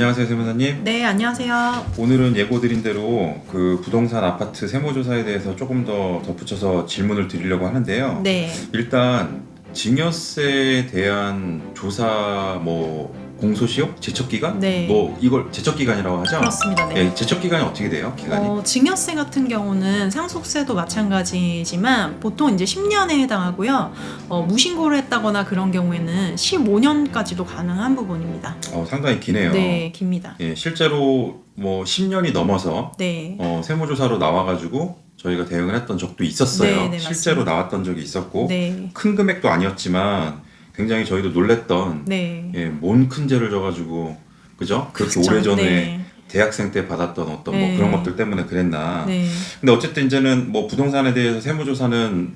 안녕하세요, 세무사님. 네, 안녕하세요. 오늘은 예고드린 대로 그 부동산 아파트 세무조사에 대해서 조금 더 덧붙여서 질문을 드리려고 하는데요. 네, 일단 증여세에 대한 조사 공소시효? 제척기간? 네. 이걸 제척기간이라고 하죠? 그렇습니다. 네. 예, 제척기간이 어떻게 돼요? 기간이? 증여세 같은 경우는 상속세도 마찬가지지만 보통 이제 10년에 해당하고요. 무신고를 했다거나 그런 경우에는 15년까지도 가능한 부분입니다. 상당히 기네요. 네, 깁니다. 예, 실제로 10년이 넘어서 네, 세무조사로 나와가지고 저희가 대응을 했던 적도 있었어요. 네, 네, 실제로 맞습니다. 나왔던 적이 있었고 네, 큰 금액도 아니었지만 굉장히 저희도 놀랬던 네. 뭔 큰 죄를 져가지고 그죠? 그렇게 그렇죠. 오래전에 네, 대학생 때 받았던 어떤 네. 그런 것들 때문에 그랬나. 네, 근데 어쨌든 이제는 부동산에 대해서 세무조사는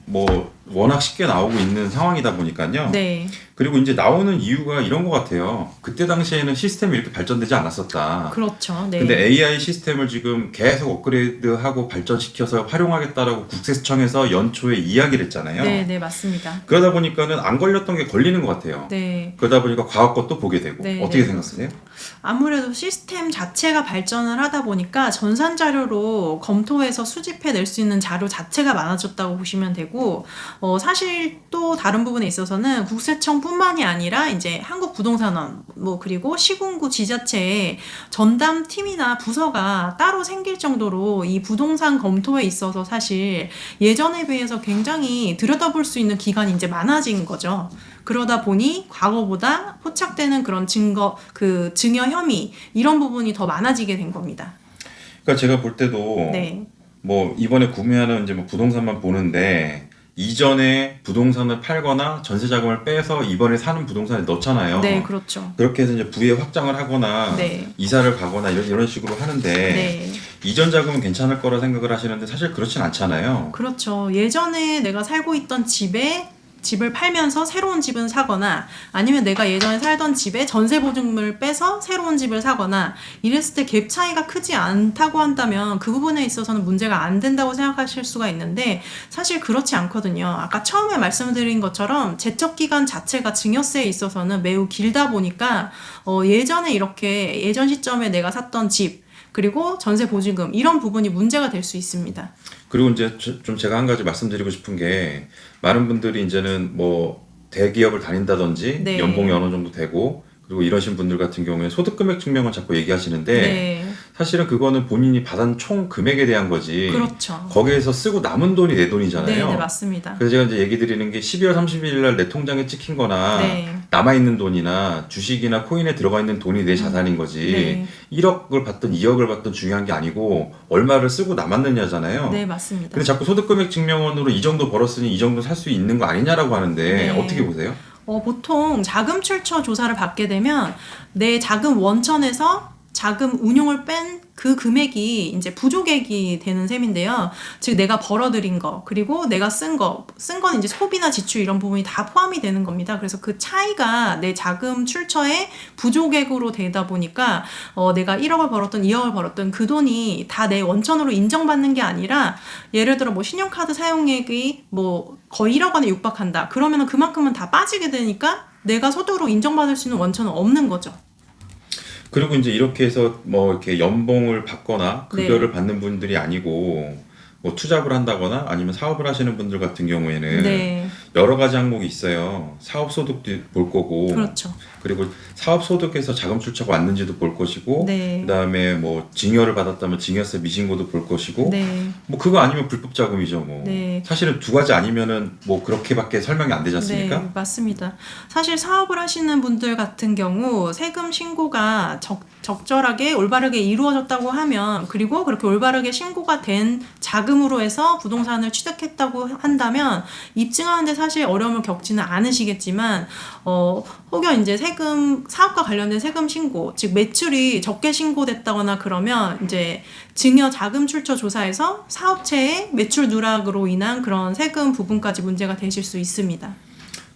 워낙 쉽게 나오고 있는 상황이다 보니까요. 네. 그리고 이제 나오는 이유가 이런 것 같아요. 그때 당시에는 시스템이 이렇게 발전되지 않았었다. 그렇죠. 네. 근데 AI 시스템을 지금 계속 업그레이드하고 발전시켜서 활용하겠다라고 국세청에서 연초에 이야기를 했잖아요. 네, 네, 맞습니다. 그러다 보니까는 안 걸렸던 게 걸리는 것 같아요. 네. 그러다 보니까 과거 것도 보게 되고. 네, 어떻게 네. 생각하세요? 아무래도 시스템 자체가 발전을 하다 보니까 전산 자료로 검토해서 수집해 낼 수 있는 자료 자체가 많아졌다고 보시면 되고, 사실 또 다른 부분에 있어서는 국세청뿐만이 아니라 이제 한국부동산원 그리고 시군구 지자체에 전담 팀이나 부서가 따로 생길 정도로 이 부동산 검토에 있어서 사실 예전에 비해서 굉장히 들여다볼 수 있는 기간이 이제 많아진 거죠. 그러다 보니 과거보다 포착되는 그런 증여 혐의 이런 부분이 더 많아지게 된 겁니다. 그러니까 제가 볼 때도 네, 이번에 구매하는 이제 부동산만 보는데 이전에 부동산을 팔거나 전세 자금을 빼서 이번에 사는 부동산에 넣잖아요. 네, 그렇죠. 그렇게 해서 이제 부의 확장을 하거나 네. 이사를 가거나 이런 식으로 하는데 네, 이전 자금은 괜찮을 거라 생각을 하시는데 사실 그렇진 않잖아요. 그렇죠. 예전에 내가 살고 있던 집을 팔면서 새로운 집을 사거나 아니면 내가 예전에 살던 집에 전세 보증금을 빼서 새로운 집을 사거나 이랬을 때 갭 차이가 크지 않다고 한다면 그 부분에 있어서는 문제가 안 된다고 생각하실 수가 있는데 사실 그렇지 않거든요. 아까 처음에 말씀드린 것처럼 제척 기간 자체가 증여세에 있어서는 매우 길다 보니까 예전에 이렇게 예전 시점에 내가 샀던 집 그리고 전세 보증금 이런 부분이 문제가 될 수 있습니다. 그리고 이제 좀 제가 한 가지 말씀드리고 싶은 게 많은 분들이 이제는 대기업을 다닌다든지 네. 연봉이 어느 정도 되고 그리고 이러신 분들 같은 경우에 소득금액 증명을 자꾸 얘기하시는데 네, 사실은 그거는 본인이 받은 총 금액에 대한 거지 그렇죠. 거기에서 쓰고 남은 돈이 내 돈이잖아요. 네, 네, 맞습니다. 그래서 제가 이제 얘기 드리는 게 12월 31일 날 내 통장에 찍힌 거나 네. 남아있는 돈이나 주식이나 코인에 들어가 있는 돈이 내 자산인 거지 네. 1억을 받든 2억을 받든 중요한 게 아니고 얼마를 쓰고 남았느냐잖아요. 네, 맞습니다. 근데 자꾸 소득금액 증명원으로 이 정도 벌었으니 이 정도 살 수 있는 거 아니냐라고 하는데 네. 어떻게 보세요? 보통 자금 출처 조사를 받게 되면 내 자금 원천에서 자금 운용을 뺀 그 금액이 이제 부족액이 되는 셈인데요. 즉 내가 벌어들인 거 그리고 내가 쓴 건 이제 소비나 지출 이런 부분이 다 포함이 되는 겁니다. 그래서 그 차이가 내 자금 출처의 부족액으로 되다 보니까 내가 1억을 벌었던 2억을 벌었던 그 돈이 다 내 원천으로 인정받는 게 아니라 예를 들어 신용카드 사용액이 거의 1억 원에 육박한다. 그러면 그만큼은 다 빠지게 되니까 내가 소득으로 인정받을 수 있는 원천은 없는 거죠. 그리고 이제 이렇게 해서 이렇게 연봉을 받거나 급여를 네. 받는 분들이 아니고 투잡을 한다거나 아니면 사업을 하시는 분들 같은 경우에는 네, 여러 가지 항목이 있어요. 사업 소득도 볼 거고 그렇죠. 그리고 사업 소득에서 자금 출처가 왔는지도 볼 것이고 네. 그다음에 증여를 받았다면 증여세 미신고도 볼 것이고 네. 그거 아니면 불법 자금이죠. 네. 사실은 두 가지 아니면은 그렇게밖에 설명이 안 되지 않습니까? 네, 맞습니다. 사실 사업을 하시는 분들 같은 경우 세금 신고가 적절하게 올바르게 이루어졌다고 하면 그리고 그렇게 올바르게 신고가 된 자금으로 해서 부동산을 취득했다고 한다면 입증하는데 사실 어려움을 겪지는 않으시겠지만 혹여 이제 사업과 관련된 세금 신고, 즉 매출이 적게 신고됐다거나 그러면 이제 증여 자금 출처 조사에서 사업체의 매출 누락으로 인한 그런 세금 부분까지 문제가 되실 수 있습니다.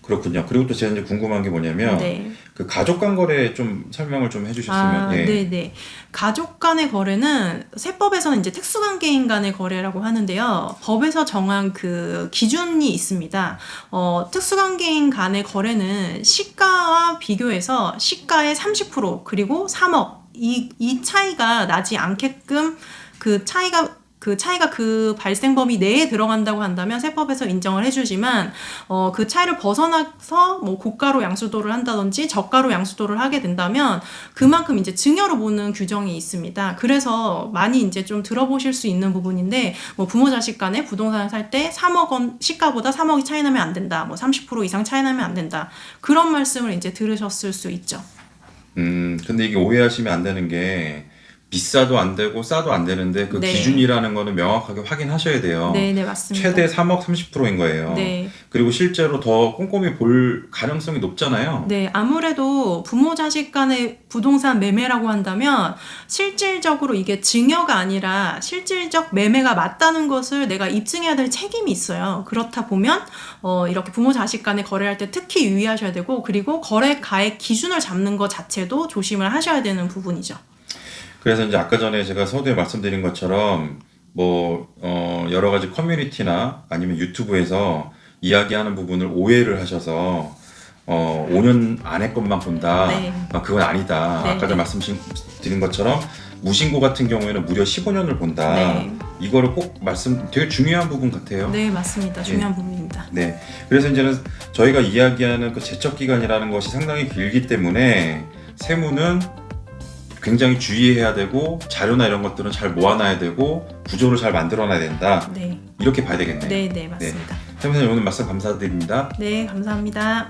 그렇군요. 그리고 또 제가 이제 궁금한 게 뭐냐면 네. 그 가족 간 거래 좀 설명을 좀 해주셨으면. 예. 네네. 가족 간의 거래는 세법에서는 이제 특수관계인 간의 거래라고 하는데요. 법에서 정한 그 기준이 있습니다. 특수관계인 간의 거래는 시가와 비교해서 시가의 30% 그리고 3억 이 차이가 나지 않게끔 그 차이가 그 발생 범위 내에 들어간다고 한다면 세법에서 인정을 해주지만 그 차이를 벗어나서 뭐 고가로 양수도를 한다든지 저가로 양수도를 하게 된다면 그만큼 이제 증여로 보는 규정이 있습니다. 그래서 많이 이제 좀 들어보실 수 있는 부분인데 뭐 부모 자식 간에 부동산을 살 때 3억 원 시가보다 3억이 차이 나면 안 된다. 뭐 30% 이상 차이 나면 안 된다. 그런 말씀을 이제 들으셨을 수 있죠. 근데 이게 오해하시면 안 되는 게 비싸도 안 되고 싸도 안 되는데 그 네. 기준이라는 거는 명확하게 확인하셔야 돼요. 네, 네, 맞습니다. 최대 3억 30%인 거예요. 네. 그리고 실제로 더 꼼꼼히 볼 가능성이 높잖아요. 네, 아무래도 부모 자식 간의 부동산 매매라고 한다면 실질적으로 이게 증여가 아니라 실질적 매매가 맞다는 것을 내가 입증해야 될 책임이 있어요. 그렇다 보면 이렇게 부모 자식 간에 거래할 때 특히 유의하셔야 되고 그리고 거래 가액 기준을 잡는 것 자체도 조심을 하셔야 되는 부분이죠. 그래서 이제 아까 전에 제가 서두에 말씀드린 것처럼 뭐 여러 가지 커뮤니티나 아니면 유튜브에서 이야기하는 부분을 오해를 하셔서 5년 안에 것만 본다. 네. 그건 아니다. 네, 아까 전에 네. 말씀드린 것처럼 무신고 같은 경우에는 무려 15년을 본다. 네. 이거를 꼭 되게 중요한 부분 같아요. 네, 맞습니다. 중요한 부분입니다. 네. 그래서 이제는 저희가 이야기하는 그 제척 기간이라는 것이 상당히 길기 때문에 세무는 굉장히 주의해야 되고 자료나 이런 것들은 잘 모아놔야 되고 구조를 잘 만들어놔야 된다. 네, 이렇게 봐야 되겠네요. 네, 네, 맞습니다. 세무사님 오늘 말씀 감사드립니다. 네, 감사합니다.